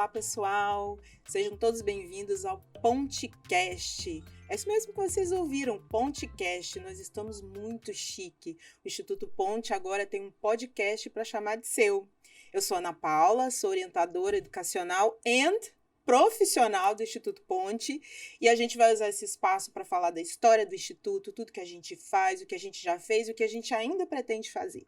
Olá, pessoal! Sejam todos bem-vindos ao Pontecast. É isso mesmo que vocês ouviram, Pontecast. Nós estamos muito chique. O Instituto Ponte agora tem um podcast para chamar de seu. Eu sou Ana Paula, sou orientadora educacional e profissional do Instituto Ponte e a gente vai usar esse espaço para falar da história do Instituto, tudo que a gente faz, o que a gente já fez e o que a gente ainda pretende fazer.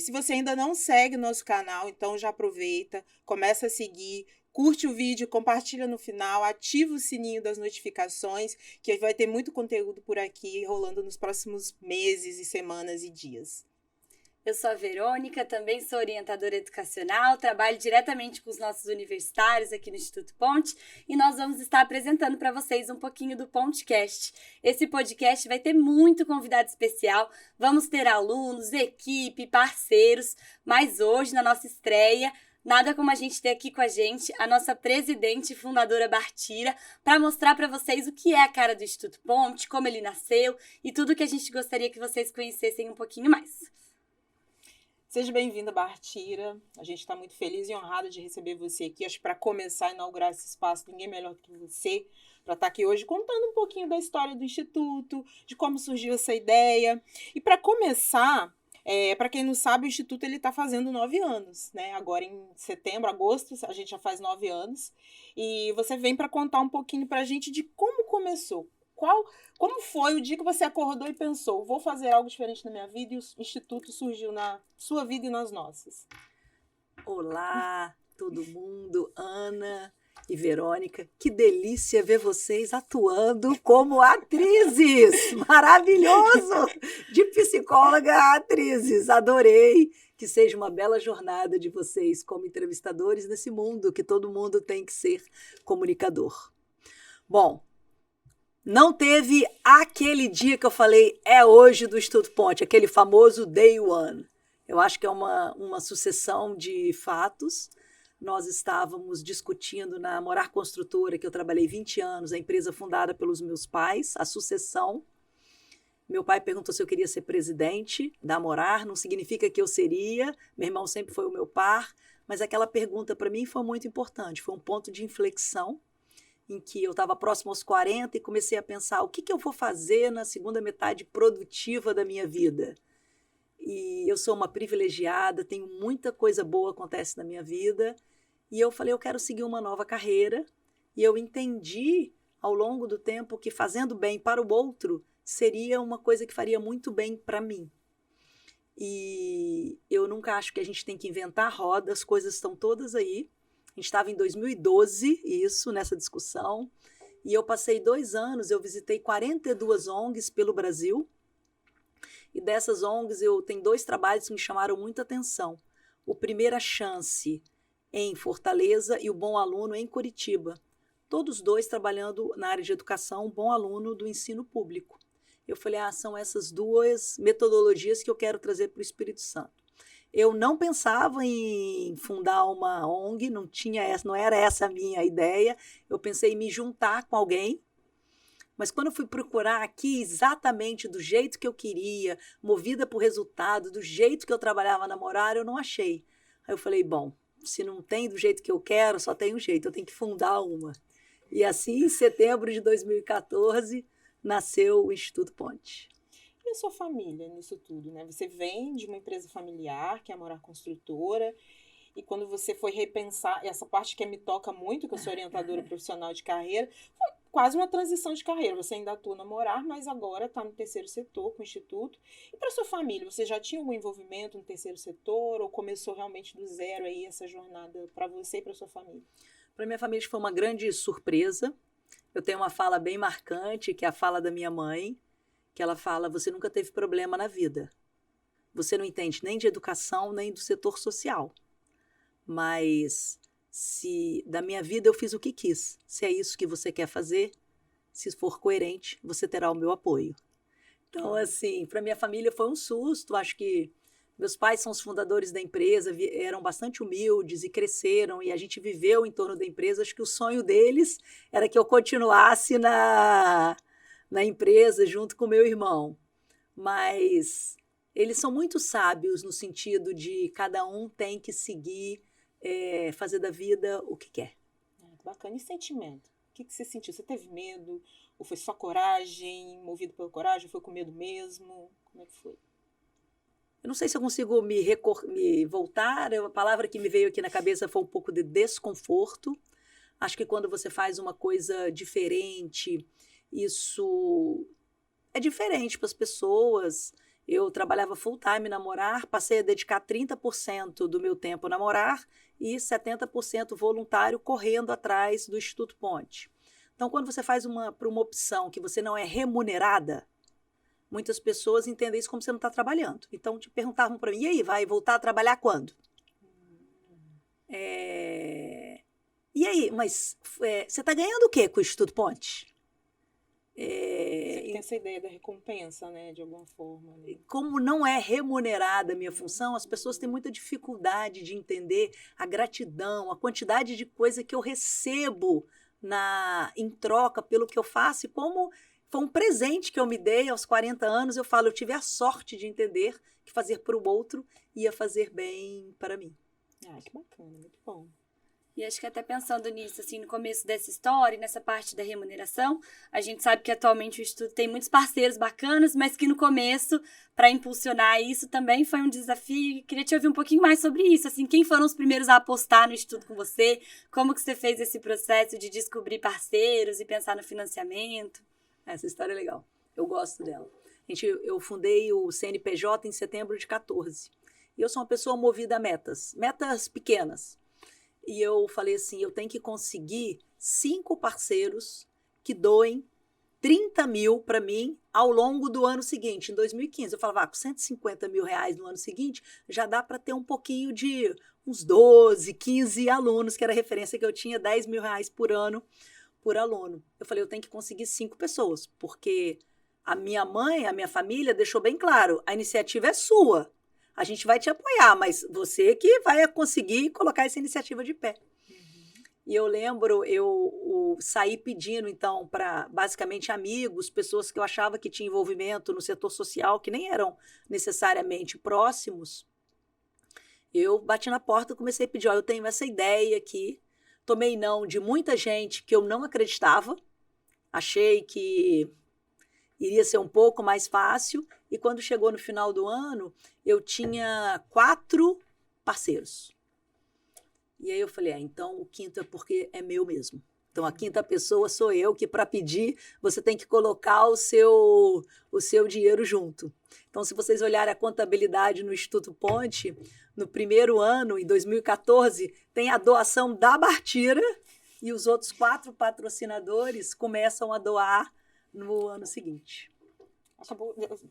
Se você ainda não segue o nosso canal, então já aproveita, começa a seguir, curte o vídeo, compartilha no final, ativa o sininho das notificações, que vai ter muito conteúdo por aqui rolando nos próximos meses e semanas e dias. Eu sou a Verônica, também sou orientadora educacional, trabalho diretamente com os nossos universitários aqui no Instituto Ponte e nós vamos estar apresentando para vocês um pouquinho do Pontecast. Esse podcast vai ter muito convidado especial, vamos ter alunos, equipe, parceiros, mas hoje, na nossa estreia, nada como a gente ter aqui com a gente a nossa presidente e fundadora Bartira para mostrar para vocês o que é a cara do Instituto Ponte, como ele nasceu e tudo que a gente gostaria que vocês conhecessem um pouquinho mais. Seja bem-vinda, Bartira. A gente está muito feliz e honrada de receber você aqui. Acho que para começar a inaugurar esse espaço, ninguém melhor do que você para estar aqui hoje contando um pouquinho da história do Instituto, de como surgiu essa ideia. E para começar, para quem não sabe, o Instituto está fazendo 9 anos, né? Agora em setembro, agosto, a gente já faz 9 anos. E você vem para contar um pouquinho para a gente de como começou. Como foi o dia que você acordou e pensou, vou fazer algo diferente na minha vida e o Instituto surgiu na sua vida e nas nossas? Olá, todo mundo, Ana e Verônica, que delícia ver vocês atuando como atrizes, maravilhoso, de psicóloga a atrizes, adorei, que seja uma bela jornada de vocês como entrevistadores nesse mundo que todo mundo tem que ser comunicador. Bom, não teve aquele dia que eu falei, é hoje do Instituto Ponte, aquele famoso Day One. Eu acho que é uma sucessão de fatos. Nós estávamos discutindo na Morar Construtora, que eu trabalhei 20 anos, a empresa fundada pelos meus pais, a sucessão. Meu pai perguntou se eu queria ser presidente da Morar, não significa que eu seria, meu irmão sempre foi o meu par, mas aquela pergunta para mim foi muito importante, foi um ponto de inflexão, em que eu estava próximo aos 40 e comecei a pensar o que eu vou fazer na segunda metade produtiva da minha vida. E eu sou uma privilegiada, tenho muita coisa boa que acontece na minha vida, e eu falei, eu quero seguir uma nova carreira, e eu entendi ao longo do tempo que fazendo bem para o outro seria uma coisa que faria muito bem para mim. E eu nunca acho que a gente tem que inventar roda, as coisas estão todas aí. A gente estava em 2012, nessa discussão, e eu passei 2 anos, eu visitei 42 ONGs pelo Brasil, e dessas ONGs eu tenho 2 trabalhos que me chamaram muita atenção. O Primeira Chance, em Fortaleza, e o Bom Aluno, em Curitiba. Todos 2 trabalhando na área de educação, bom aluno do ensino público. Eu falei, são essas 2 metodologias que eu quero trazer para o Espírito Santo. Eu não pensava em fundar uma ONG, não era essa a minha ideia. Eu pensei em me juntar com alguém, mas quando eu fui procurar aqui exatamente do jeito que eu queria, movida por resultado, do jeito que eu trabalhava na Morar, eu não achei. Aí eu falei, bom, se não tem do jeito que eu quero, só tem um jeito, eu tenho que fundar uma. E assim, em setembro de 2014, nasceu o Instituto Ponte. E a sua família nisso tudo, né? Você vem de uma empresa familiar, que é a Morar Construtora, e quando você foi repensar, essa parte que me toca muito, que eu sou orientadora profissional de carreira, foi quase uma transição de carreira. Você ainda atua na Morar, mas agora está no terceiro setor com o Instituto. E para sua família, você já tinha algum envolvimento no terceiro setor ou começou realmente do zero aí essa jornada para você e para sua família? Para minha família foi uma grande surpresa. Eu tenho uma fala bem marcante, que é a fala da minha mãe, que ela fala, você nunca teve problema na vida. Você não entende nem de educação, nem do setor social. Mas se da minha vida eu fiz o que quis. Se é isso que você quer fazer, se for coerente, você terá o meu apoio. Então, assim, para minha família foi um susto. Acho que meus pais são os fundadores da empresa, eram bastante humildes e cresceram, e a gente viveu em torno da empresa. Acho que o sonho deles era que eu continuasse na empresa junto com meu irmão. Mas eles são muito sábios no sentido de cada um tem que seguir fazer da vida o que quer. Bacana. E sentimento? O que você sentiu? Você teve medo? Ou foi só coragem? Movido pela coragem? Ou foi com medo mesmo? Como é que foi? Eu não sei se eu consigo me voltar. A palavra que me veio aqui na cabeça foi um pouco de desconforto. Acho que quando você faz uma coisa diferente, isso é diferente para as pessoas. Eu trabalhava full time na Morar, passei a dedicar 30% do meu tempo a namorar e 70% voluntário correndo atrás do Instituto Ponte. Então, quando você faz para uma opção que você não é remunerada, muitas pessoas entendem isso como você não está trabalhando. Então, te perguntavam para mim, e aí, vai voltar a trabalhar quando? E aí, mas você está ganhando o quê com o Instituto Ponte? Você tem essa ideia da recompensa, né, de alguma forma. Né? Como não é remunerada a minha função, as pessoas têm muita dificuldade de entender a gratidão, a quantidade de coisa que eu recebo em troca pelo que eu faço, e como foi um presente que eu me dei aos 40 anos, eu falo, eu tive a sorte de entender que fazer para o outro ia fazer bem para mim. Que bacana, muito bom. E acho que até pensando nisso, assim, no começo dessa história, nessa parte da remuneração, a gente sabe que atualmente o Instituto tem muitos parceiros bacanas, mas que no começo, para impulsionar isso, também foi um desafio. Queria te ouvir um pouquinho mais sobre isso, assim, quem foram os primeiros a apostar no Instituto com você? Como que você fez esse processo de descobrir parceiros e pensar no financiamento? Essa história é legal, eu gosto dela. Eu fundei o CNPJ em setembro de 14. E eu sou uma pessoa movida a metas pequenas. E eu falei assim, eu tenho que conseguir 5 parceiros que doem 30 mil para mim ao longo do ano seguinte. Em 2015, eu falava, com 150 mil reais no ano seguinte, já dá para ter um pouquinho de uns 12, 15 alunos, que era a referência que eu tinha, 10 mil reais por ano por aluno. Eu falei, eu tenho que conseguir 5 pessoas, porque a minha mãe, a minha família deixou bem claro, a iniciativa é sua. A gente vai te apoiar, mas você que vai conseguir colocar essa iniciativa de pé. E eu lembro, eu saí pedindo, então, para basicamente amigos, pessoas que eu achava que tinham envolvimento no setor social, que nem eram necessariamente próximos. Eu bati na porta e comecei a pedir, eu tenho essa ideia aqui. Tomei não de muita gente que eu não acreditava. Achei que iria ser um pouco mais fácil. E quando chegou no final do ano, eu tinha 4 parceiros. E aí eu falei, então o quinto é porque é meu mesmo. Então a quinta pessoa sou eu, que para pedir você tem que colocar o seu dinheiro junto. Então se vocês olharem a contabilidade no Instituto Ponte, no primeiro ano, em 2014, tem a doação da Bartira e os outros 4 patrocinadores começam a doar no ano seguinte.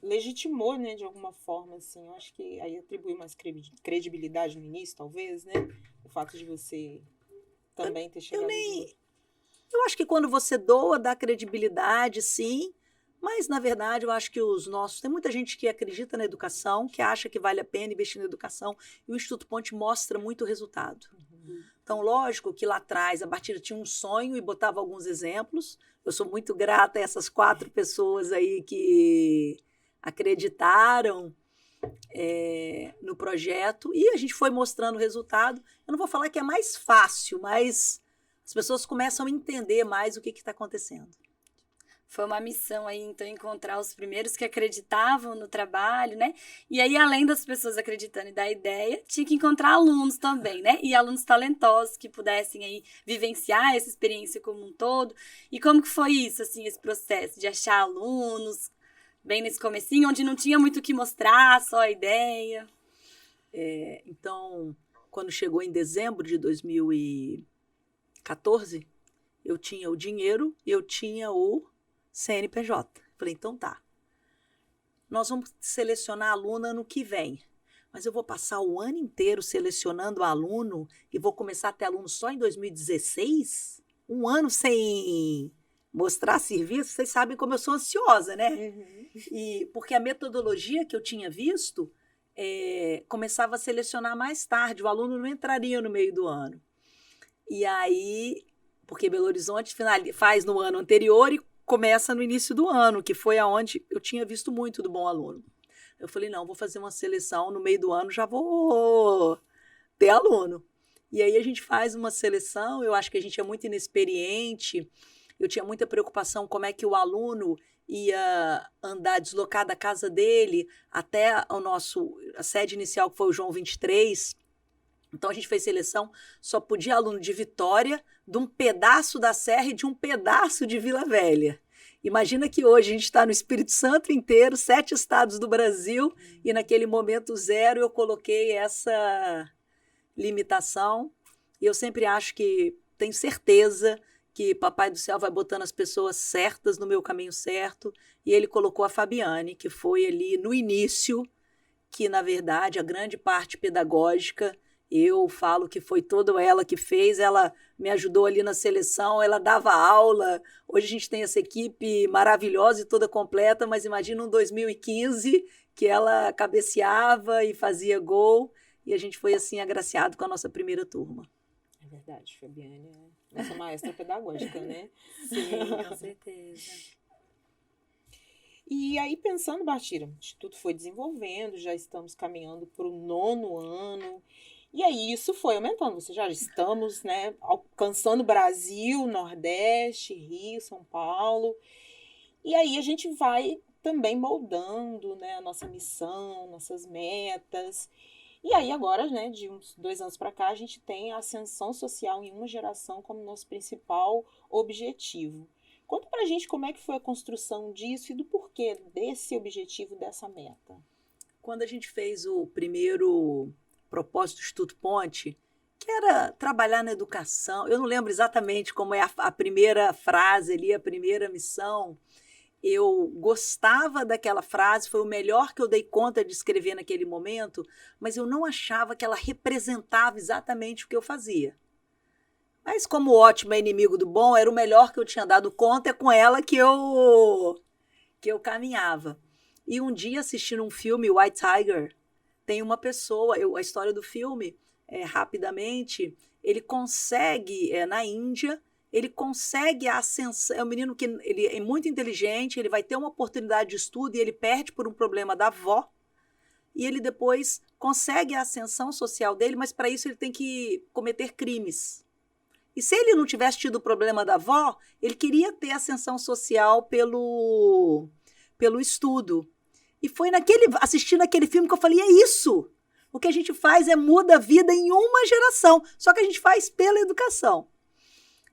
Legitimou, né, de alguma forma, assim, eu acho que aí atribuiu mais credibilidade no início, talvez, né, o fato de você também ter chegado Eu acho que quando você doa, dá credibilidade, sim, mas, na verdade, eu acho que tem muita gente que acredita na educação, que acha que vale a pena investir na educação, e o Instituto Ponte mostra muito resultado. Então, lógico que lá atrás a Bartira tinha um sonho e botava alguns exemplos. Eu sou muito grata a essas 4 pessoas aí que acreditaram no projeto e a gente foi mostrando o resultado. Eu não vou falar que é mais fácil, mas as pessoas começam a entender mais o que está acontecendo. Foi uma missão aí, então, encontrar os primeiros que acreditavam no trabalho, né? E aí, além das pessoas acreditando e da ideia, tinha que encontrar alunos também, né? E alunos talentosos que pudessem aí vivenciar essa experiência como um todo. E como que foi isso, assim, esse processo de achar alunos, bem nesse comecinho, onde não tinha muito o que mostrar, só a ideia? Então, quando chegou em dezembro de 2014, eu tinha o dinheiro, eu tinha o CNPJ. Falei, então tá. Nós vamos selecionar aluno ano que vem. Mas eu vou passar o ano inteiro selecionando aluno e vou começar a ter aluno só em 2016? Um ano sem mostrar serviço? Vocês sabem como eu sou ansiosa, né? E porque a metodologia que eu tinha visto começava a selecionar mais tarde. O aluno não entraria no meio do ano. E aí, porque Belo Horizonte faz no ano anterior e começa no início do ano, que foi aonde eu tinha visto muito do bom aluno. Eu falei, não, vou fazer uma seleção no meio do ano, já vou ter aluno. E aí a gente faz uma seleção, eu acho que a gente é muito inexperiente, eu tinha muita preocupação como é que o aluno ia andar, deslocar da casa dele até a sede inicial, que foi o João 23. Então a gente fez seleção, só podia aluno de Vitória, de um pedaço da Serra e de um pedaço de Vila Velha. Imagina que hoje a gente está no Espírito Santo inteiro, 7 estados do Brasil, e naquele momento zero eu coloquei essa limitação. E eu sempre acho que, tenho certeza que Papai do Céu vai botando as pessoas certas no meu caminho certo, e ele colocou a Fabiane, que foi ali no início, que na verdade a grande parte pedagógica, eu falo que foi toda ela que fez, ela me ajudou ali na seleção, ela dava aula, hoje a gente tem essa equipe maravilhosa e toda completa, mas imagina um 2015 que ela cabeceava e fazia gol, e a gente foi assim agraciado com a nossa primeira turma. É verdade, Fabiane é nossa maestra pedagógica, né? Sim, com certeza. E aí, pensando, Bartira, o Instituto foi desenvolvendo, já estamos caminhando para o 9º ano, e aí isso foi aumentando. Já estamos, né, alcançando Brasil, Nordeste, Rio, São Paulo, e aí a gente vai também moldando, né, a nossa missão, nossas metas. E aí agora, né, de uns 2 anos para cá, a gente tem a ascensão social em uma geração como nosso principal objetivo. Conta pra gente como é que foi a construção disso e do porquê desse objetivo, dessa meta. Quando a gente fez o primeiro propósito do Instituto Ponte, que era trabalhar na educação, eu não lembro exatamente como é a primeira frase ali, a primeira missão, eu gostava daquela frase, foi o melhor que eu dei conta de escrever naquele momento, mas eu não achava que ela representava exatamente o que eu fazia. Mas como o ótimo é inimigo do bom, era o melhor que eu tinha dado conta, é com ela que eu caminhava. E um dia, assistindo um filme, White Tiger, tem uma pessoa, a história do filme, rapidamente, ele consegue, na Índia, ele consegue a ascensão, é um menino que ele é muito inteligente, ele vai ter uma oportunidade de estudo e ele perde por um problema da avó, e ele depois consegue a ascensão social dele, mas para isso ele tem que cometer crimes. E se ele não tivesse tido o problema da avó, ele queria ter ascensão social pelo estudo. E foi assistindo aquele filme que eu falei, é isso! O que a gente faz é muda a vida em uma geração, só que a gente faz pela educação.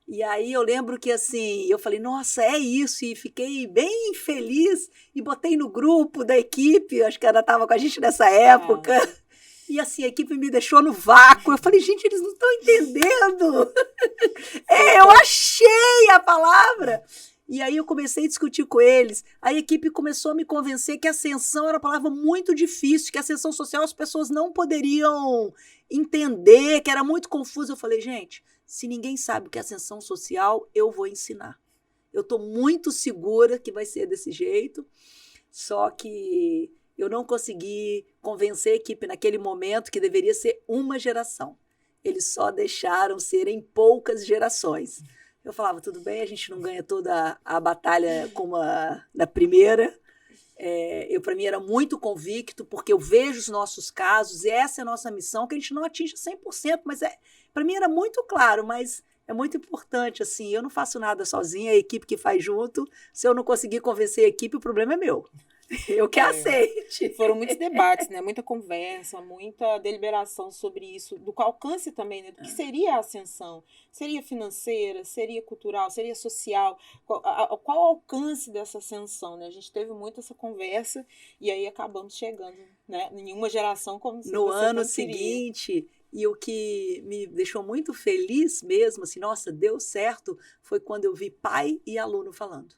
E aí eu lembro que assim, eu falei, nossa, é isso, e fiquei bem feliz, e botei no grupo da equipe, acho que ela estava com a gente nessa época, e assim, a equipe me deixou no vácuo, eu falei, gente, eles não estão entendendo. Eu achei a palavra. E aí eu comecei a discutir com eles, a equipe começou a me convencer que ascensão era uma palavra muito difícil, que ascensão social as pessoas não poderiam entender, que era muito confuso. Eu falei, gente, se ninguém sabe o que é ascensão social, eu vou ensinar. Eu estou muito segura que vai ser desse jeito, só que eu não consegui convencer a equipe naquele momento que deveria ser uma geração. Eles só deixaram serem poucas gerações. Eu falava, tudo bem, a gente não ganha toda a batalha como na primeira. Para mim, era muito convicto, porque eu vejo os nossos casos, e essa é a nossa missão, que a gente não atinja 100%, mas para mim era muito claro, mas é muito importante, assim, eu não faço nada sozinha, é a equipe que faz junto. Se eu não conseguir convencer a equipe, o problema é meu. Eu que aceite. Foram muitos debates, né? Muita conversa, muita deliberação sobre isso, do alcance também, né? Do que seria a ascensão. Seria financeira, seria cultural, seria social? Qual o alcance dessa ascensão, né? A gente teve muito essa conversa e aí acabamos chegando, né? Em uma geração como se no ano seguinte. E o que me deixou muito feliz mesmo, assim, nossa, deu certo, foi quando eu vi pai e aluno falando.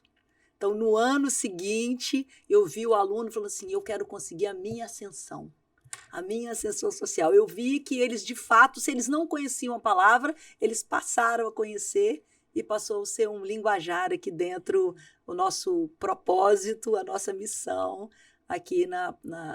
Então, no ano seguinte, eu vi o aluno falando assim, eu quero conseguir a minha ascensão social. Eu vi que eles, de fato, se eles não conheciam a palavra, eles passaram a conhecer e passou a ser um linguajar aqui dentro, o nosso propósito, a nossa missão aqui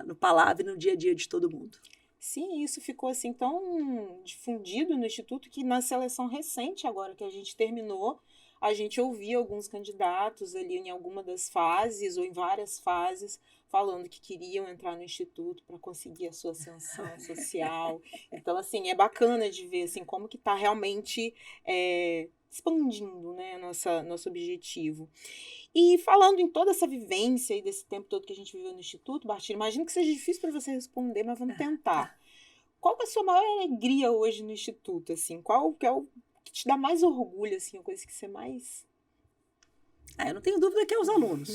no palavra e no dia a dia de todo mundo. Sim, isso ficou assim tão difundido no Instituto que na seleção recente agora que a gente terminou, a gente ouvia alguns candidatos ali em alguma das fases ou em várias fases falando que queriam entrar no instituto para conseguir a sua ascensão social. Então, assim, é bacana de ver assim, como que está realmente expandindo, né, nosso objetivo. E falando em toda essa vivência e desse tempo todo que a gente viveu no instituto, Bartira, imagino que seja difícil para você responder, mas vamos tentar. Qual que é a sua maior alegria hoje no instituto, assim? Qual que é o que te dá mais orgulho, assim, a coisa que você mais... Eu não tenho dúvida que é os alunos.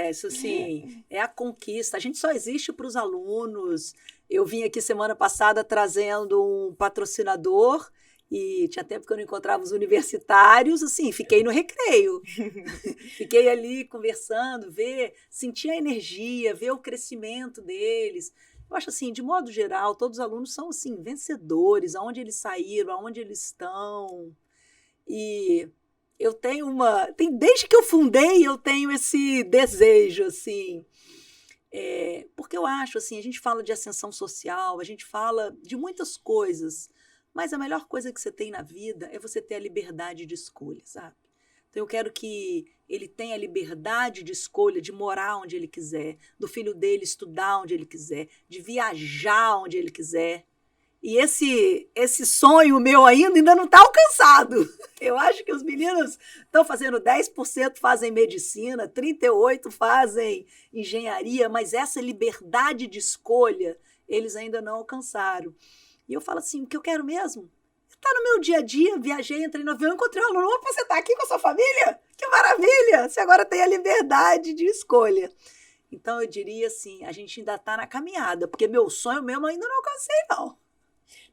Isso, assim, é a conquista. A gente só existe para os alunos. Eu vim aqui semana passada trazendo um patrocinador e tinha tempo que eu não encontrava os universitários, assim, fiquei no recreio. Fiquei ali conversando, sentir a energia, ver o crescimento deles. Eu acho assim, de modo geral, todos os alunos são assim, vencedores, aonde eles saíram, aonde eles estão. E eu tenho desde que eu fundei, eu tenho esse desejo, assim. Porque eu acho, assim, a gente fala de ascensão social, a gente fala de muitas coisas, mas a melhor coisa que você tem na vida é você ter a liberdade de escolha, sabe? Então, eu quero que ele tenha a liberdade de escolha, de morar onde ele quiser, do filho dele estudar onde ele quiser, de viajar onde ele quiser. E esse sonho meu ainda não está alcançado. Eu acho que os meninos estão fazendo 10% fazem medicina, 38% fazem engenharia, mas essa liberdade de escolha eles ainda não alcançaram. E eu falo assim, o que eu quero mesmo? Está no meu dia a dia, viajei, entrei no avião, encontrei um aluno. Opa, você está aqui com a sua família? Que maravilha! Você agora tem a liberdade de escolha. Então, eu diria assim, a gente ainda está na caminhada, porque meu sonho mesmo ainda não alcancei, não.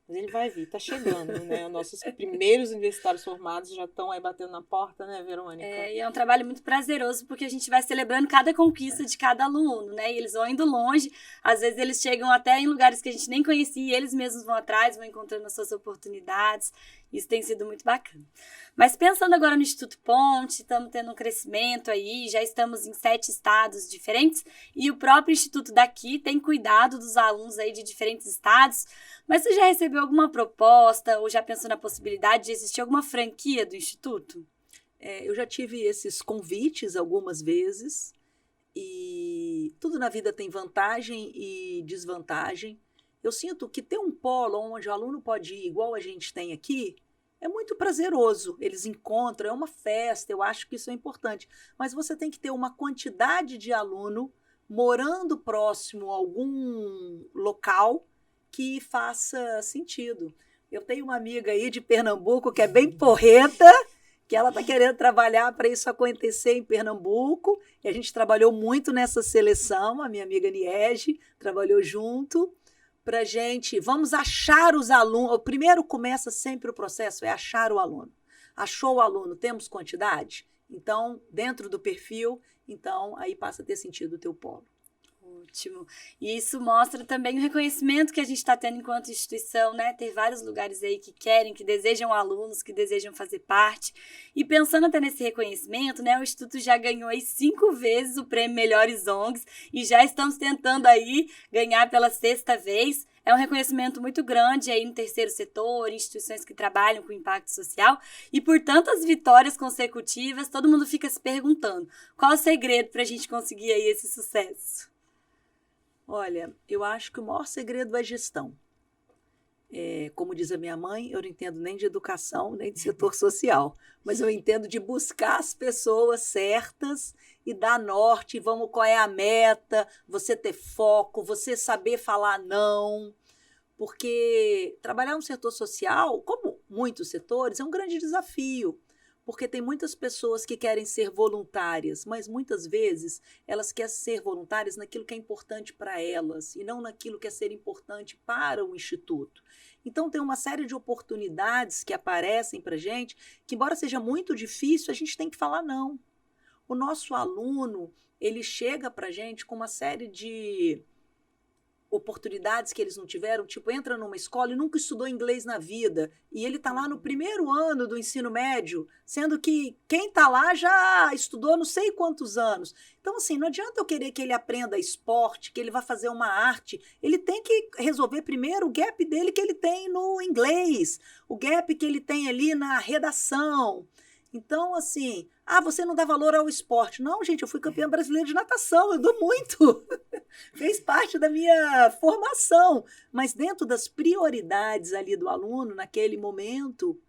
Mas ele vai vir, tá chegando, né? Nossos primeiros universitários formados já estão aí batendo na porta, né, Verônica? E é um trabalho muito prazeroso, porque a gente vai celebrando cada conquista de cada aluno, né? E eles vão indo longe, às vezes eles chegam até em lugares que a gente nem conhecia, e eles mesmos vão atrás, vão encontrando as suas oportunidades. Isso tem sido muito bacana. Mas pensando agora no Instituto Ponte, estamos tendo um crescimento aí, já estamos em 7 estados diferentes, e o próprio Instituto daqui tem cuidado dos alunos aí de diferentes estados. Mas você já recebeu alguma proposta ou já pensou na possibilidade de existir alguma franquia do Instituto? Eu já tive esses convites algumas vezes, e tudo na vida tem vantagem e desvantagem. Eu sinto que ter um polo onde o aluno pode ir, igual a gente tem aqui, é muito prazeroso. Eles encontram, é uma festa, eu acho que isso é importante. Mas você tem que ter uma quantidade de aluno morando próximo a algum local que faça sentido. Eu tenho uma amiga aí de Pernambuco que é bem porreta, que ela está querendo trabalhar para isso acontecer em Pernambuco, e a gente trabalhou muito nessa seleção, a minha amiga Niege trabalhou junto, para a gente, vamos achar os alunos. O primeiro começa sempre o processo, é achar o aluno. Achou o aluno, temos quantidade? Então, dentro do perfil, então aí passa a ter sentido o teu polo. Ótimo. E isso mostra também o reconhecimento que a gente está tendo enquanto instituição, né? Ter vários lugares aí que querem, que desejam alunos, que desejam fazer parte. E pensando até nesse reconhecimento, né? O Instituto já ganhou aí 5 vezes o prêmio Melhores ONGs e já estamos tentando aí ganhar pela 6ª vez. É um reconhecimento muito grande aí no terceiro setor, instituições que trabalham com impacto social. E por tantas vitórias consecutivas, todo mundo fica se perguntando qual é o segredo para a gente conseguir aí esse sucesso? Olha, eu acho que o maior segredo é gestão. Como diz a minha mãe, eu não entendo nem de educação, nem de setor social, mas eu entendo de buscar as pessoas certas e dar norte, qual é a meta, você ter foco, você saber falar não, porque trabalhar no setor social, como muitos setores, é um grande desafio. Porque tem muitas pessoas que querem ser voluntárias, mas muitas vezes elas querem ser voluntárias naquilo que é importante para elas e não naquilo que é ser importante para o Instituto. Então, tem uma série de oportunidades que aparecem para a gente, que embora seja muito difícil, a gente tem que falar não. O nosso aluno, ele chega para a gente com uma série de oportunidades que eles não tiveram, tipo, entra numa escola e nunca estudou inglês na vida, e ele está lá no primeiro ano do ensino médio, sendo que quem está lá já estudou não sei quantos anos. Então, assim, não adianta eu querer que ele aprenda esporte, que ele vá fazer uma arte, ele tem que resolver primeiro o gap dele que ele tem no inglês, o gap que ele tem ali na redação. Então, assim, você não dá valor ao esporte. Não, gente, eu fui campeã brasileira de natação, eu dou muito. Fez parte da minha formação. Mas dentro das prioridades ali do aluno, naquele momento,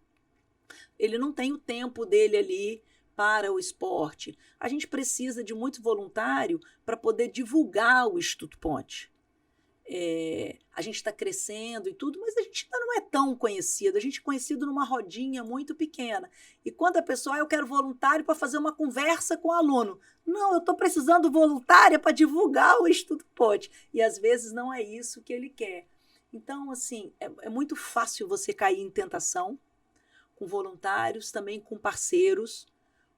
ele não tem o tempo dele ali para o esporte. A gente precisa de muito voluntário para poder divulgar o Instituto Ponte. A gente está crescendo e tudo, mas a gente ainda não é tão conhecido. A gente é conhecido numa rodinha muito pequena. E quando a pessoa, eu quero voluntário para fazer uma conversa com o aluno. Não, eu estou precisando voluntária para divulgar o Instituto Ponte. E às vezes não é isso que ele quer. Então, assim, é muito fácil você cair em tentação com voluntários, também com parceiros,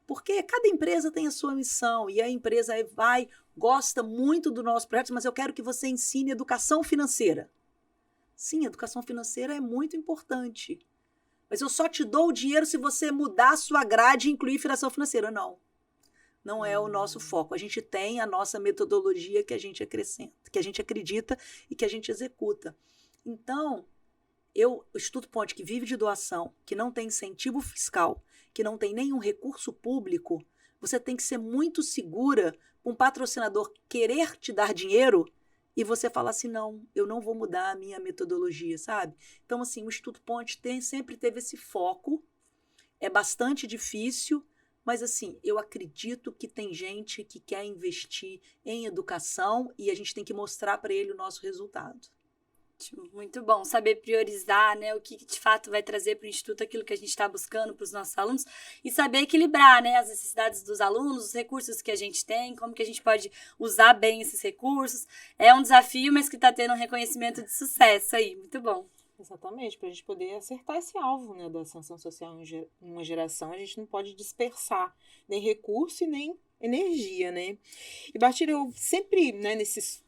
porque cada empresa tem a sua missão e a empresa gosta muito do nosso projeto, mas eu quero que você ensine educação financeira. Sim, educação financeira é muito importante, mas eu só te dou o dinheiro se você mudar a sua grade e incluir educação financeira. Não é o nosso foco. A gente tem a nossa metodologia que a gente acrescenta, que a gente acredita e que a gente executa. Então, o Instituto Ponte, que vive de doação, que não tem incentivo fiscal, que não tem nenhum recurso público, você tem que ser muito segura com um patrocinador querer te dar dinheiro e você falar assim, não, eu não vou mudar a minha metodologia, sabe? Então, assim, o Instituto Ponte sempre teve esse foco, é bastante difícil, mas, assim, eu acredito que tem gente que quer investir em educação e a gente tem que mostrar para ele o nosso resultado. Muito bom saber priorizar, né, o que de fato vai trazer para o Instituto aquilo que a gente está buscando para os nossos alunos e saber equilibrar, né, as necessidades dos alunos, os recursos que a gente tem, como que a gente pode usar bem esses recursos. É um desafio, mas que está tendo um reconhecimento de sucesso aí. Muito bom. Exatamente, para a gente poder acertar esse alvo, né, da ascensão social em uma geração, a gente não pode dispersar nem recurso e nem energia, né? E, Bartira, eu sempre, né, nesses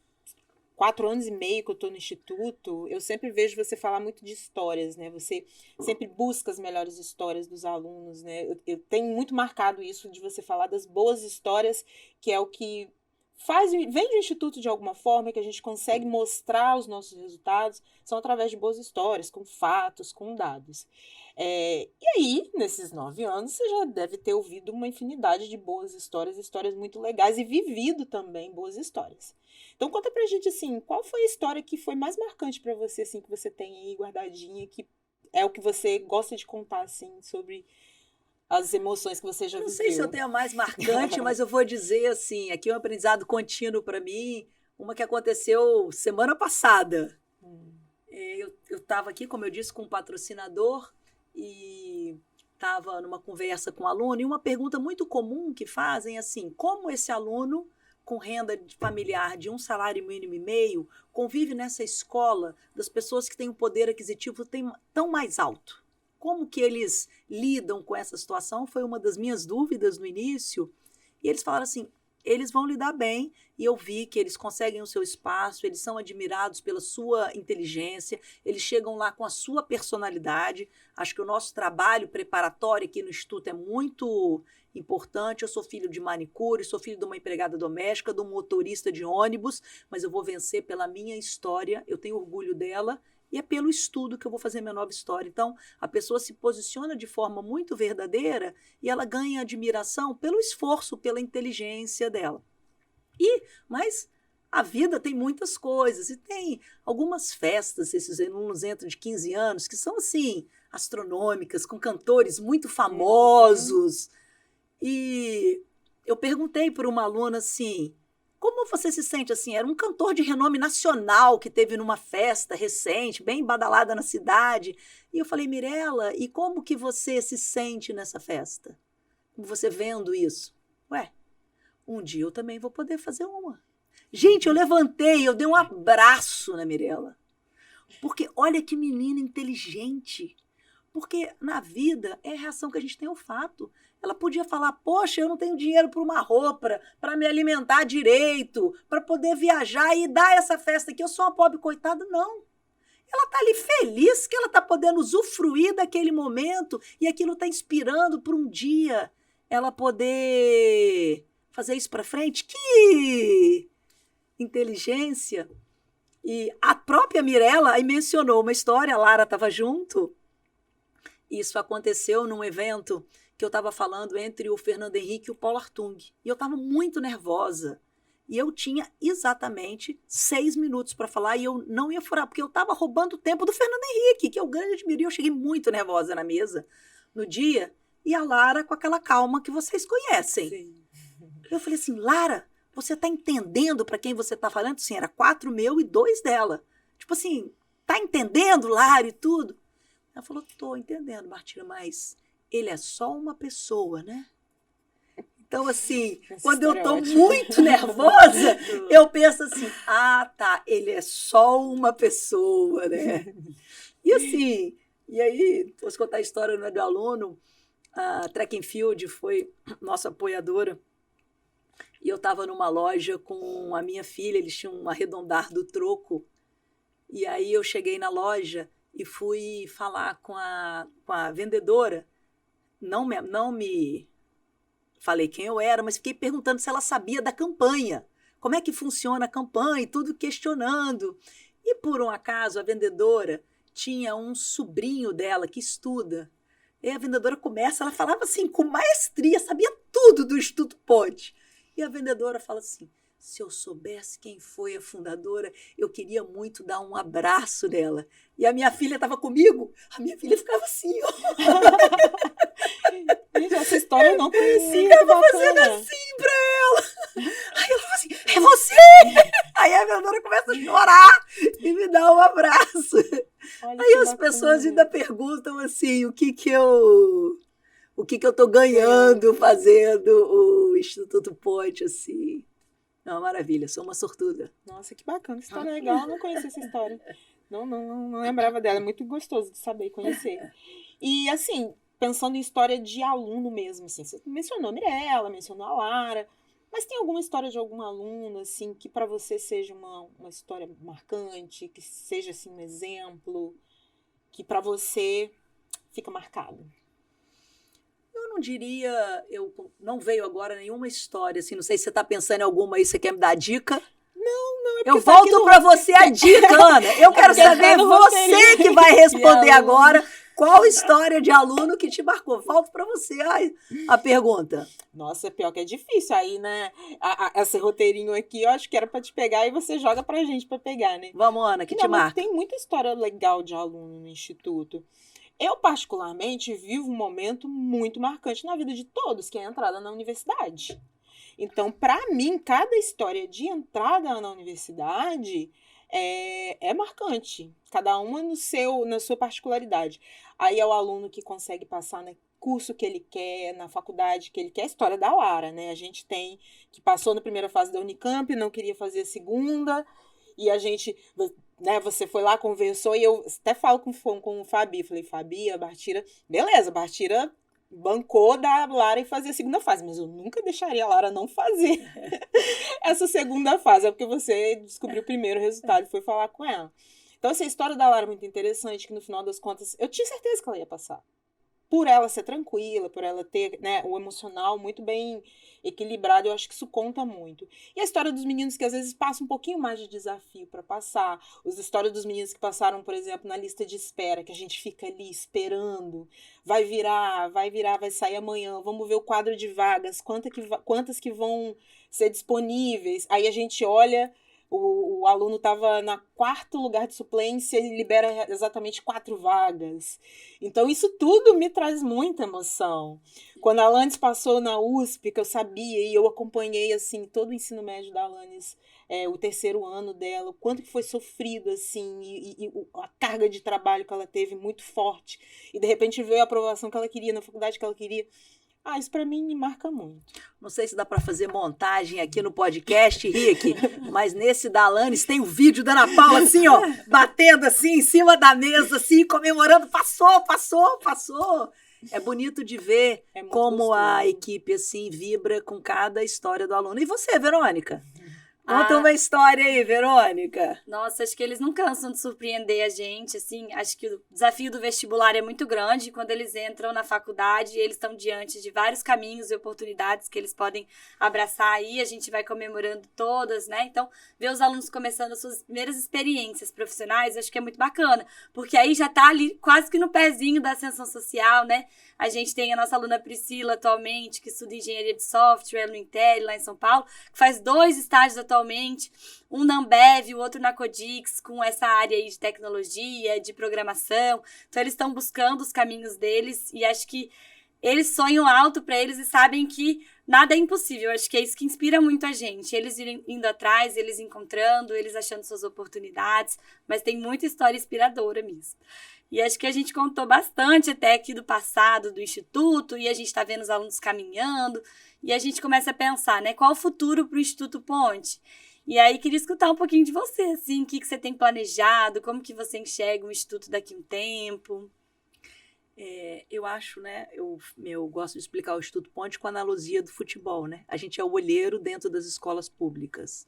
4 anos e meio que eu estou no Instituto, eu sempre vejo você falar muito de histórias, né? Você sempre busca as melhores histórias dos alunos, né? Eu tenho muito marcado isso de você falar das boas histórias, que é o que vem do Instituto de alguma forma, que a gente consegue mostrar os nossos resultados, são através de boas histórias, com fatos, com dados. E aí, nesses 9 anos, você já deve ter ouvido uma infinidade de boas histórias muito legais e vivido também boas histórias. Então, conta pra gente, assim, qual foi a história que foi mais marcante pra você, assim, que você tem aí guardadinha, que é o que você gosta de contar, assim, sobre as emoções que você já viveu? Não sei se eu tenho a mais marcante, mas eu vou dizer, assim, aqui um aprendizado contínuo para mim, uma que aconteceu semana passada. Eu estava aqui, como eu disse, com um patrocinador e estava numa conversa com um aluno e uma pergunta muito comum que fazem, assim, como esse aluno com renda familiar de 1,5 salário mínimo convive nessa escola das pessoas que têm um poder aquisitivo tão mais alto? Como que eles lidam com essa situação? Foi uma das minhas dúvidas no início. E eles falaram assim, eles vão lidar bem. E eu vi que eles conseguem o seu espaço, eles são admirados pela sua inteligência, eles chegam lá com a sua personalidade. Acho que o nosso trabalho preparatório aqui no Instituto é muito importante. Eu sou filho de manicure, sou filho de uma empregada doméstica, de um motorista de ônibus, mas eu vou vencer pela minha história, eu tenho orgulho dela. E é pelo estudo que eu vou fazer minha nova história. Então, a pessoa se posiciona de forma muito verdadeira e ela ganha admiração pelo esforço, pela inteligência dela. Mas a vida tem muitas coisas. E tem algumas festas, esses alunos entram de 15 anos, que são, assim, astronômicas, com cantores muito famosos. E eu perguntei para uma aluna, assim, como você se sente assim? Era um cantor de renome nacional que teve numa festa recente, bem badalada na cidade. E eu falei, Mirela, e como que você se sente nessa festa? Como você vendo isso? Um dia eu também vou poder fazer uma. Gente, eu levantei, eu dei um abraço na Mirela. Porque olha que menina inteligente. Porque na vida é a reação que a gente tem ao fato. Ela podia falar, poxa, eu não tenho dinheiro para uma roupa, para me alimentar direito, para poder viajar e dar essa festa aqui, eu sou uma pobre coitada. Não. Ela está ali feliz que ela está podendo usufruir daquele momento e aquilo está inspirando para um dia ela poder fazer isso para frente. Que inteligência! E a própria Mirela aí mencionou uma história, a Lara estava junto. Isso aconteceu num evento que eu estava falando entre o Fernando Henrique e o Paulo Artung. E eu estava muito nervosa. E eu tinha exatamente 6 minutos para falar e eu não ia furar, porque eu estava roubando o tempo do Fernando Henrique, que eu grande admiro. E eu cheguei muito nervosa na mesa no dia, e a Lara com aquela calma que vocês conhecem. Sim. Eu falei assim, Lara, você está entendendo para quem você está falando? Sim, era 4 meu e 2 dela. Tipo assim, tá entendendo, Lara, e tudo? Ela falou, tô entendendo, Martina, mas ele é só uma pessoa, né? Então, assim, quando eu tô muito nervosa, eu penso assim, tá, ele é só uma pessoa, né? E assim, e aí, posso contar a história, né, do aluno, a Track and Field foi nossa apoiadora, e eu estava numa loja com a minha filha, eles tinham um arredondar do troco, e aí eu cheguei na loja e fui falar com a vendedora, não me falei quem eu era, mas fiquei perguntando se ela sabia da campanha, como é que funciona a campanha e tudo questionando. E por um acaso a vendedora tinha um sobrinho dela que estuda. E a vendedora começa, ela falava assim com maestria, sabia tudo do Instituto Ponte. E a vendedora fala assim, se eu soubesse quem foi a fundadora, eu queria muito dar um abraço nela. E a minha filha estava comigo, a minha filha ficava assim, ó. Gente, essa história eu não conhecia. Ficava fazendo assim pra ela. Aí ela falou assim, é você? Aí a vendedora começa a chorar e me dá um abraço. Olha, aí as pessoas ainda perguntam assim, o que eu tô ganhando fazendo o Instituto Ponte, assim. Não, maravilha, sou uma sortuda. Nossa, que bacana, que história legal, eu não conhecia essa história. Não lembrava dela, é muito gostoso de saber e conhecer. E assim, pensando em história de aluno mesmo, assim, você mencionou a Mirella, mencionou a Lara, mas tem alguma história de algum aluno, assim, que para você seja uma história marcante, que seja, assim, um exemplo, que para você fica marcado? Eu não diria, não veio agora nenhuma história, assim, não sei se você está pensando em alguma aí, você quer me dar dica? Não, é porque eu volto para você a dica, Ana. Eu quero saber você que vai responder agora qual história de aluno que te marcou. Volto para você a pergunta. Nossa, pior que é difícil aí, né? Esse roteirinho aqui, eu acho que era para te pegar e você joga pra gente para pegar, né? Vamos, Ana, que te marca. Tem muita história legal de aluno no Instituto. Eu, particularmente, vivo um momento muito marcante na vida de todos, que é a entrada na universidade. Então, para mim, cada história de entrada na universidade é marcante. Cada uma na sua particularidade. Aí é o aluno que consegue passar no curso que ele quer, na faculdade que ele quer. A história da Lara, né? A gente tem que passou na primeira fase da Unicamp, não queria fazer a segunda, e a gente... Né, você foi lá, conversou, e eu até falo com o Fabi, falei, Fabi, a Bartira, beleza, a Bartira bancou da Lara e fazer a segunda fase, mas eu nunca deixaria a Lara não fazer essa segunda fase, é porque você descobriu o primeiro resultado e foi falar com ela. Então, essa história da Lara é muito interessante, que no final das contas, eu tinha certeza que ela ia passar. Por ela ser tranquila, por ela ter, né, o emocional muito bem equilibrado, eu acho que isso conta muito. E a história dos meninos que às vezes passam um pouquinho mais de desafio para passar. A história dos meninos que passaram, por exemplo, na lista de espera, que a gente fica ali esperando. Vai virar, vai sair amanhã. Vamos ver o quadro de vagas, quantas que vão ser disponíveis. Aí a gente olha... O aluno estava na 4º lugar de suplência e libera exatamente 4 vagas. Então, isso tudo me traz muita emoção. Quando a Alanis passou na USP, que eu sabia, e eu acompanhei assim, todo o ensino médio da Alanis, o 3º ano dela, o quanto que foi sofrido, assim, e a carga de trabalho que ela teve muito forte. E, de repente, veio a aprovação que ela queria, na faculdade que ela queria. Isso para mim me marca muito. Não sei se dá para fazer montagem aqui no podcast, Rick, mas nesse da Alanis tem o vídeo da Ana Paula assim, ó, batendo assim em cima da mesa, assim, comemorando, passou. É bonito de ver como gostoso. A equipe assim vibra com cada história do aluno. E você, Verônica? Conta uma história aí, Verônica. Nossa, acho que eles não cansam de surpreender a gente, assim, acho que o desafio do vestibular é muito grande, quando eles entram na faculdade, eles estão diante de vários caminhos e oportunidades que eles podem abraçar aí, a gente vai comemorando todas, né? Então, ver os alunos começando as suas primeiras experiências profissionais, acho que é muito bacana, porque aí já tá ali quase que no pezinho da ascensão social, né? A gente tem a nossa aluna Priscila atualmente, que estuda engenharia de software no Intel, lá em São Paulo, que faz 2 estágios atualmente, um na Ambev, o outro na Codix, com essa área aí de tecnologia, de programação. Então, eles estão buscando os caminhos deles e acho que eles sonham alto para eles e sabem que nada é impossível. Acho que é isso que inspira muito a gente. Eles indo atrás, eles encontrando, eles achando suas oportunidades, mas tem muita história inspiradora mesmo. E acho que a gente contou bastante até aqui do passado do Instituto, e a gente está vendo os alunos caminhando, e a gente começa a pensar, né, qual o futuro para o Instituto Ponte? E aí, queria escutar um pouquinho de você, assim, o que você tem planejado, como que você enxerga o Instituto daqui a um tempo? Eu acho, né, eu gosto de explicar o Instituto Ponte com a analogia do futebol, né? A gente é o olheiro dentro das escolas públicas.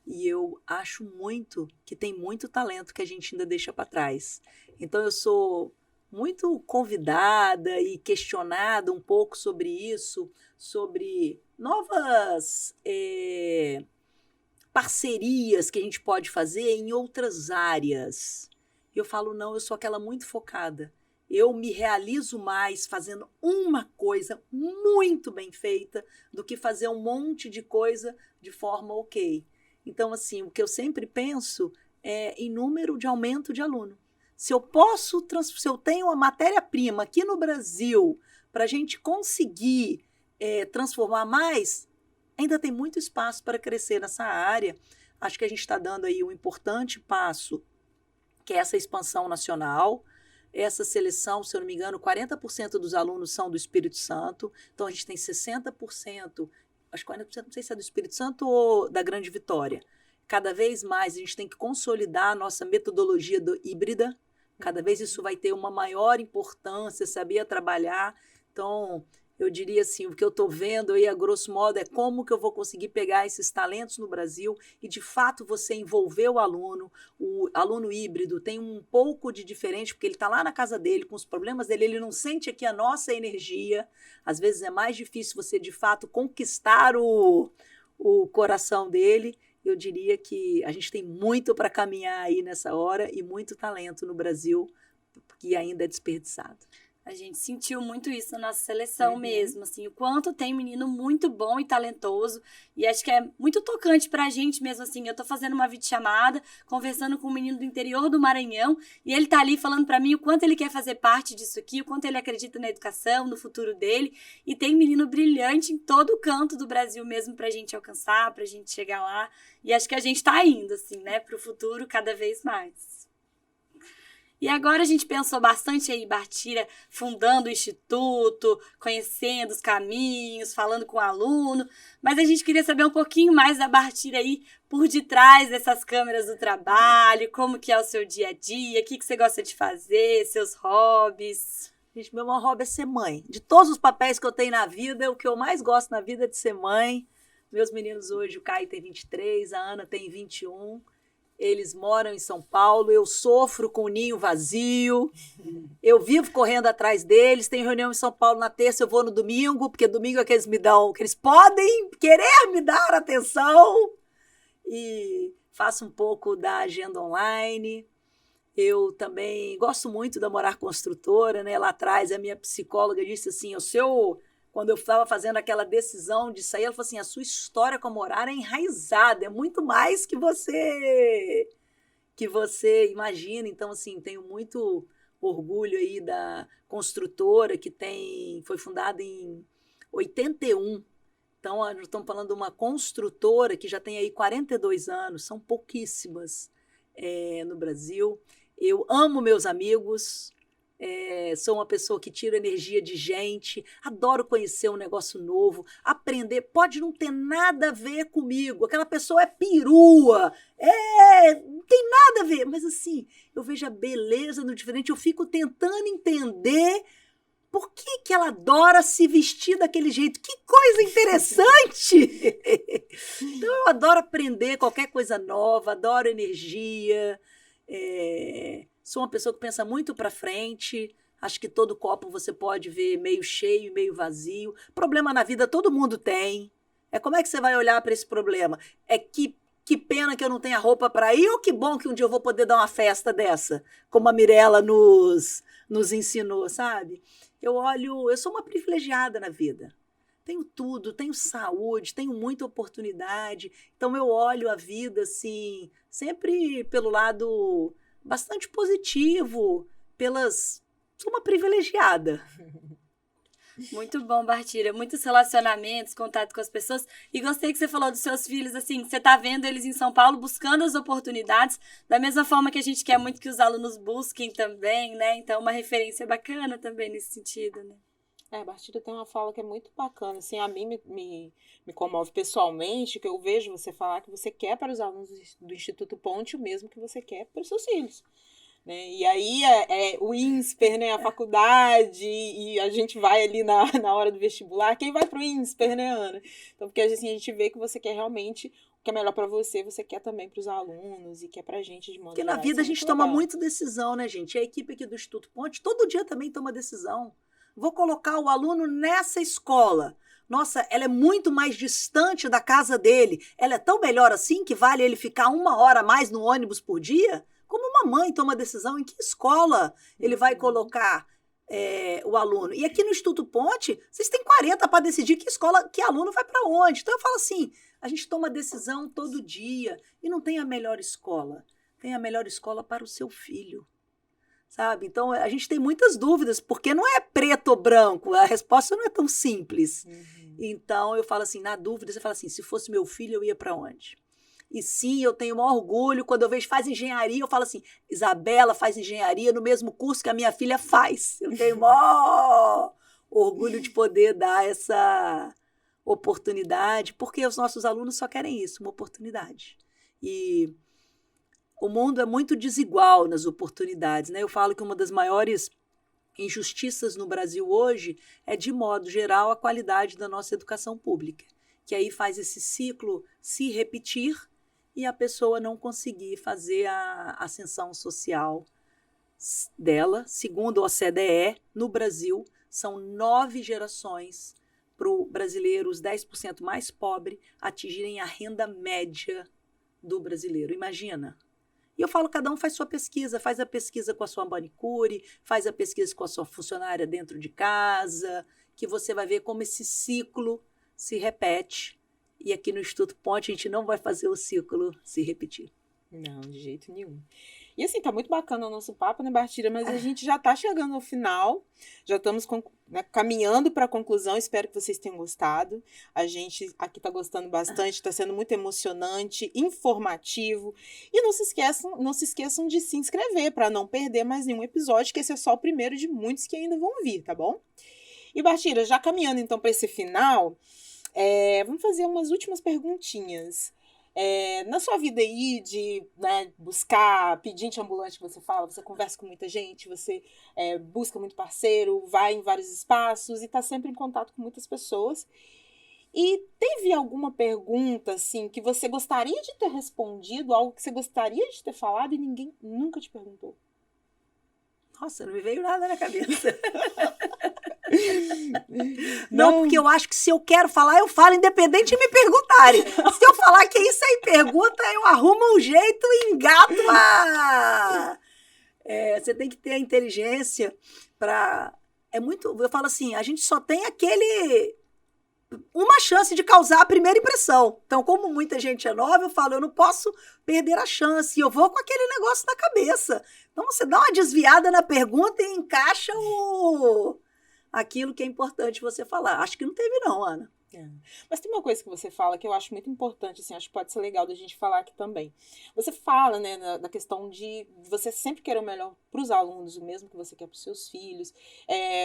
E eu acho muito que tem muito talento que a gente ainda deixa para trás. Então, eu sou muito convidada e questionada um pouco sobre isso, sobre novas parcerias que a gente pode fazer em outras áreas. Eu falo, não, eu sou aquela muito focada. Eu me realizo mais fazendo uma coisa muito bem feita do que fazer um monte de coisa de forma ok. Então, assim, o que eu sempre penso é em número de aumento de aluno. Se eu tenho uma matéria-prima aqui no Brasil para a gente conseguir transformar mais, ainda tem muito espaço para crescer nessa área. Acho que a gente está dando aí um importante passo, que é essa expansão nacional. Essa seleção, se eu não me engano, 40% dos alunos são do Espírito Santo. Então, a gente tem 60%, acho que 40%, não sei se é do Espírito Santo ou da Grande Vitória. Cada vez mais a gente tem que consolidar a nossa metodologia híbrida. Cada vez isso vai ter uma maior importância, saber trabalhar. Então, eu diria assim, o que eu estou vendo aí, a grosso modo, é como que eu vou conseguir pegar esses talentos no Brasil e, de fato, você envolver o aluno híbrido tem um pouco de diferente, porque ele está lá na casa dele, com os problemas dele, ele não sente aqui a nossa energia. Às vezes é mais difícil você, de fato, conquistar o coração dele. Eu diria que a gente tem muito para caminhar aí nessa hora e muito talento no Brasil que ainda é desperdiçado. A gente sentiu muito isso na nossa seleção mesmo, assim, o quanto tem menino muito bom e talentoso, e acho que é muito tocante pra gente mesmo, assim, eu tô fazendo uma videochamada, conversando com um menino do interior do Maranhão, e ele tá ali falando pra mim o quanto ele quer fazer parte disso aqui, o quanto ele acredita na educação, no futuro dele, e tem menino brilhante em todo o canto do Brasil mesmo pra gente alcançar, pra gente chegar lá, e acho que a gente tá indo, assim, né, pro futuro cada vez mais. E agora a gente pensou bastante aí, Bartira, fundando o Instituto, conhecendo os caminhos, falando com o aluno, mas a gente queria saber um pouquinho mais da Bartira aí, por detrás dessas câmeras do trabalho, como que é o seu dia a dia, o que você gosta de fazer, seus hobbies. Gente, meu maior hobby é ser mãe. De todos os papéis que eu tenho na vida, o que eu mais gosto na vida é de ser mãe. Meus meninos hoje, o Caio tem 23, a Ana tem 21. Eles moram em São Paulo, eu sofro com o ninho vazio, eu vivo correndo atrás deles, tem reunião em São Paulo na terça, eu vou no domingo, porque domingo é que eles me dão, que eles podem querer me dar atenção, e faço um pouco da agenda online. Eu também gosto muito da Morar Construtora, né? Lá atrás a minha psicóloga disse assim, quando eu estava fazendo aquela decisão de sair, ela falou assim, a sua história com a Morar é enraizada, é muito mais que você imagina. Então, assim, tenho muito orgulho aí da construtora que foi fundada em 81. Então, nós estamos falando de uma construtora que já tem aí 42 anos, são pouquíssimas no Brasil. Eu amo meus amigos, sou uma pessoa que tira energia de gente, adoro conhecer um negócio novo, aprender, pode não ter nada a ver comigo, aquela pessoa é perua, não tem nada a ver, mas assim, eu vejo a beleza no diferente, eu fico tentando entender por que ela adora se vestir daquele jeito? Que coisa interessante! Então, eu adoro aprender qualquer coisa nova, adoro energia. Sou uma pessoa que pensa muito para frente. Acho que todo copo você pode ver meio cheio, meio vazio. Problema na vida todo mundo tem. Como é que você vai olhar para esse problema? Que pena que eu não tenha roupa para ir, ou que bom que um dia eu vou poder dar uma festa dessa, como a Mirella nos ensinou, sabe? Eu sou uma privilegiada na vida. Tenho tudo, tenho saúde, tenho muita oportunidade. Então eu olho a vida assim, sempre pelo lado bastante positivo, sou uma privilegiada. Muito bom, Bartira. Muitos relacionamentos, contato com as pessoas. E gostei que você falou dos seus filhos, assim, você tá vendo eles em São Paulo buscando as oportunidades, da mesma forma que a gente quer muito que os alunos busquem também, né? Então, uma referência bacana também nesse sentido, né? A Bartira tem uma fala que é muito bacana, assim, a mim me comove pessoalmente, que eu vejo você falar que você quer para os alunos do Instituto Ponte o mesmo que você quer para os seus filhos. Né? E aí o INSPER, né? A faculdade, e a gente vai ali na hora do vestibular. Quem vai para o INSPER, né, Ana? Então, porque assim, a gente vê que você quer realmente o que é melhor para você quer também para os alunos e quer para a gente de modo Porque geral. na vida a gente toma muito decisão, né, gente? A equipe aqui do Instituto Ponte todo dia também toma decisão. Vou colocar o aluno nessa escola. Nossa, ela é muito mais distante da casa dele. Ela é tão melhor assim que vale ele ficar 1 hora a mais no ônibus por dia? Como uma mãe toma decisão em que escola ele vai colocar o aluno. E aqui no Instituto Ponte, vocês têm 40 para decidir que aluno vai para onde. Então eu falo assim, a gente toma decisão todo dia e não tem a melhor escola. Tem a melhor escola para o seu filho. Sabe? Então a gente tem muitas dúvidas, porque não é preto ou branco, a resposta não é tão simples. Então eu falo assim, na dúvida, você fala assim, se fosse meu filho, eu ia para onde? E sim, eu tenho o maior orgulho, quando eu vejo faz engenharia, eu falo assim, Isabela faz engenharia no mesmo curso que a minha filha faz. Eu tenho o maior orgulho de poder dar essa oportunidade, porque os nossos alunos só querem isso, uma oportunidade. E o mundo é muito desigual nas oportunidades, né? Eu falo que uma das maiores injustiças no Brasil hoje é, de modo geral, a qualidade da nossa educação pública, que aí faz esse ciclo se repetir e a pessoa não conseguir fazer a ascensão social dela. Segundo a OCDE, no Brasil, são 9 gerações para o brasileiro, os 10% mais pobres, atingirem a renda média do brasileiro. Imagina! E eu falo, cada um faz sua pesquisa, faz a pesquisa com a sua manicure, faz a pesquisa com a sua funcionária dentro de casa, que você vai ver como esse ciclo se repete. E aqui no Instituto Ponte a gente não vai fazer o ciclo se repetir. Não, de jeito nenhum. E assim, tá muito bacana o nosso papo, né, Bartira? Mas a gente já tá chegando ao final, já estamos caminhando para a conclusão, espero que vocês tenham gostado. A gente aqui tá gostando bastante, tá sendo muito emocionante, informativo. E não se esqueçam de se inscrever para não perder mais nenhum episódio, que esse é só o primeiro de muitos que ainda vão vir, tá bom? E, Bartira, já caminhando então para esse final, vamos fazer umas últimas perguntinhas. Na sua vida aí de buscar pedinte ambulante, você fala, você conversa com muita gente, você busca muito parceiro, vai em vários espaços e está sempre em contato com muitas pessoas. E teve alguma pergunta assim que você gostaria de ter respondido, algo que você gostaria de ter falado e ninguém nunca te perguntou? Nossa, não me veio nada na cabeça. Não, porque eu acho que se eu quero falar, eu falo, independente de me perguntarem. Se eu falar que isso aí pergunta, eu arrumo um jeito e engato você tem que ter a inteligência para... Eu falo assim, a gente só tem uma chance de causar a primeira impressão. Então, como muita gente é nova, eu falo, eu não posso perder a chance. E eu vou com aquele negócio na cabeça. Então, você dá uma desviada na pergunta e encaixa aquilo que é importante você falar. Acho que não teve não, Ana. Mas tem uma coisa que você fala que eu acho muito importante, assim, acho que pode ser legal da gente falar aqui também. Você fala, né, da questão de você sempre querer o melhor para os alunos, o mesmo que você quer para os seus filhos.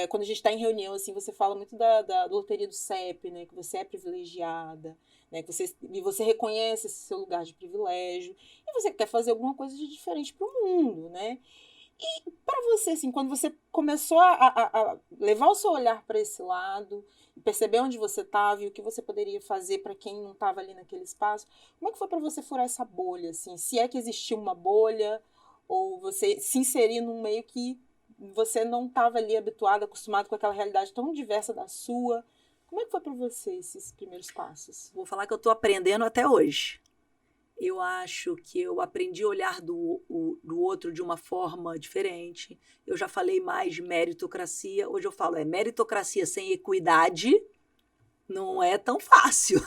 Quando a gente está em reunião, assim, você fala muito da loteria do CEP, né, que você é privilegiada, né, que você reconhece esse seu lugar de privilégio e você quer fazer alguma coisa de diferente para o mundo, né? Para você, assim, quando você começou a levar o seu olhar para esse lado, perceber onde você estava e o que você poderia fazer para quem não estava ali naquele espaço, como é que foi para você furar essa bolha, assim? Se é que existia uma bolha, ou você se inserir num meio que você não estava ali habituado, acostumado com aquela realidade tão diversa da sua. Como é que foi para você esses primeiros passos? Vou falar que eu estou aprendendo até hoje. Eu acho que eu aprendi a olhar do outro de uma forma diferente. Eu já falei mais de meritocracia. Hoje eu falo, meritocracia sem equidade não é tão fácil.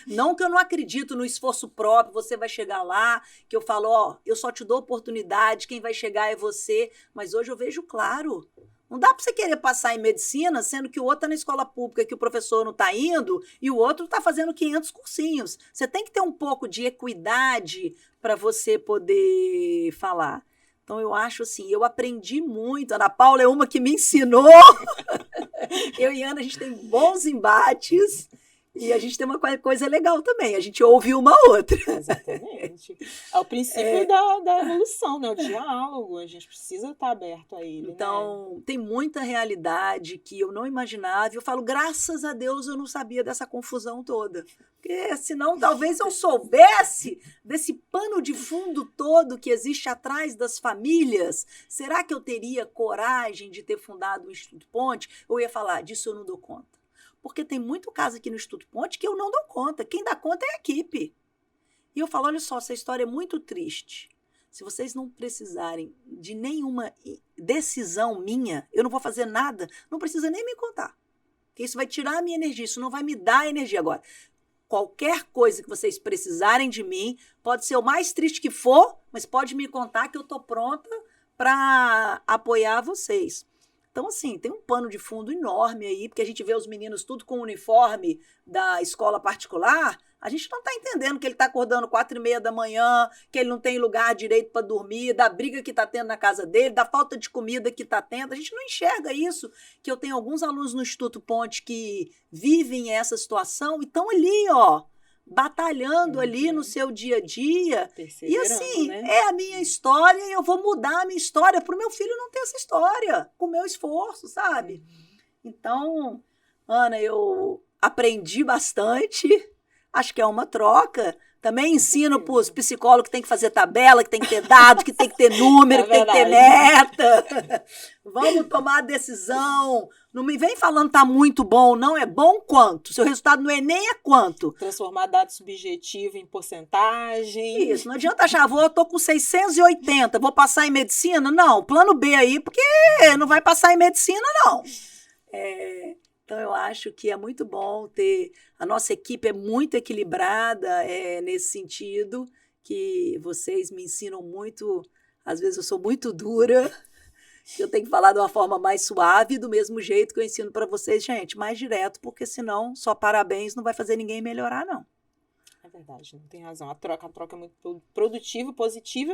Não que eu não acredito no esforço próprio, você vai chegar lá, que eu falo, eu só te dou oportunidade, quem vai chegar é você. Mas hoje eu vejo claro. Não dá para você querer passar em medicina, sendo que o outro está na escola pública, que o professor não está indo, e o outro está fazendo 500 cursinhos. Você tem que ter um pouco de equidade para você poder falar. Então, eu acho assim, eu aprendi muito. A Ana Paula é uma que me ensinou. Eu e a Ana, a gente tem bons embates. E a gente tem uma coisa legal também, a gente ouve uma outra. Exatamente. É o princípio da evolução, né? O diálogo, a gente precisa estar aberto a ele. Então, né? Tem muita realidade que eu não imaginava. Eu falo, graças a Deus eu não sabia dessa confusão toda. Porque senão talvez eu soubesse desse pano de fundo todo que existe atrás das famílias. Será que eu teria coragem de ter fundado o Instituto Ponte? Eu ia falar, disso eu não dou conta. Porque tem muito caso aqui no Instituto Ponte que eu não dou conta. Quem dá conta é a equipe. E eu falo, olha só, essa história é muito triste. Se vocês não precisarem de nenhuma decisão minha, eu não vou fazer nada, não precisa nem me contar. Porque isso vai tirar a minha energia, isso não vai me dar energia agora. Qualquer coisa que vocês precisarem de mim, pode ser o mais triste que for, mas pode me contar que eu estou pronta para apoiar vocês. Então, assim, tem um pano de fundo enorme aí, porque a gente vê os meninos tudo com o uniforme da escola particular, a gente não está entendendo que ele está acordando 4h30 da manhã, que ele não tem lugar direito para dormir, da briga que está tendo na casa dele, da falta de comida que está tendo. A gente não enxerga isso, que eu tenho alguns alunos no Instituto Ponte que vivem essa situação e estão ali, batalhando ali no seu dia a dia. E assim, né? é a minha história e eu vou mudar a minha história para o meu filho não ter essa história, com o meu esforço, sabe? Então, Ana, eu aprendi bastante, acho que é uma troca. Também ensino para os psicólogos que tem que fazer tabela, que tem que ter dados, que tem que ter número, que tem que ter meta. Vamos tomar a decisão. Não me vem falando que está muito bom, não é bom quanto? Seu resultado no Enem é quanto? Transformar dado subjetivo em porcentagem. Isso, não adianta achar, eu estou com 680, vou passar em medicina? Não, plano B aí, porque não vai passar em medicina, não. Então, eu acho que é muito bom ter... A nossa equipe é muito equilibrada nesse sentido, que vocês me ensinam muito. Às vezes eu sou muito dura, eu tenho que falar de uma forma mais suave, do mesmo jeito que eu ensino para vocês, gente, mais direto, porque senão só parabéns não vai fazer ninguém melhorar, não. É verdade, não tem razão. A troca é muito produtiva, positiva,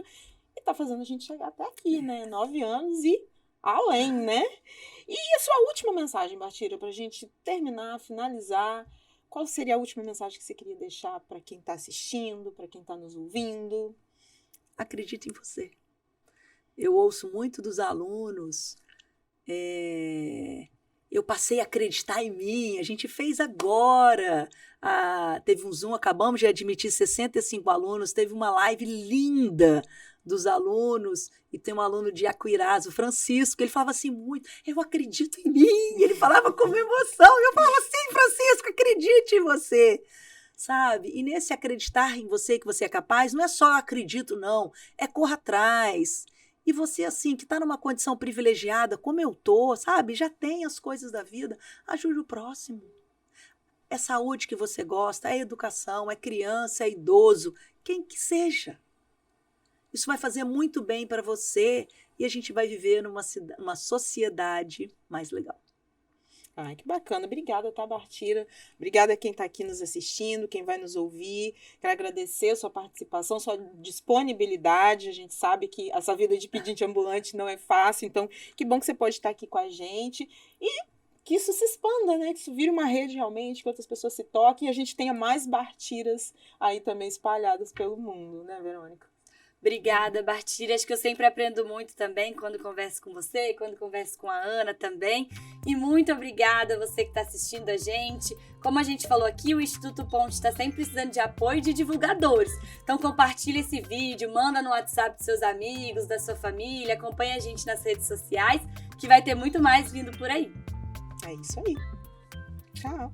e está fazendo a gente chegar até aqui, né? 9 anos e além, né? E a sua última mensagem, Bartira, para a gente terminar, finalizar, qual seria a última mensagem que você queria deixar para quem está assistindo, para quem está nos ouvindo? Acredite em você. Eu ouço muito dos alunos, eu passei a acreditar em mim, a gente fez agora, teve um Zoom, acabamos de admitir 65 alunos, teve uma live linda dos alunos, e tem um aluno de Aquiraz, o Francisco, ele falava assim muito, eu acredito em mim, ele falava com emoção, e eu falava assim, Francisco, acredite em você, sabe? E nesse acreditar em você, que você é capaz, não é só acredito não, é corra atrás. E você, assim, que está numa condição privilegiada, como eu tô, sabe? Já tem as coisas da vida, ajude o próximo. É saúde que você gosta, é educação, é criança, é idoso, quem que seja. Isso vai fazer muito bem para você e a gente vai viver numa sociedade mais legal. Ai, que bacana. Obrigada, tá, Bartira? Obrigada a quem está aqui nos assistindo, quem vai nos ouvir. Quero agradecer a sua participação, sua disponibilidade. A gente sabe que essa vida de pedinte ambulante não é fácil, então que bom que você pode estar aqui com a gente e que isso se expanda, né? Que isso vire uma rede realmente, que outras pessoas se toquem e a gente tenha mais Bartiras aí também espalhadas pelo mundo, né, Verônica? Obrigada, Bartira. Acho que eu sempre aprendo muito também quando converso com você, quando converso com a Ana também. E muito obrigada a você que está assistindo a gente. Como a gente falou aqui, o Instituto Ponte está sempre precisando de apoio de divulgadores. Então compartilha esse vídeo, manda no WhatsApp dos seus amigos, da sua família, acompanha a gente nas redes sociais, que vai ter muito mais vindo por aí. É isso aí. Tchau.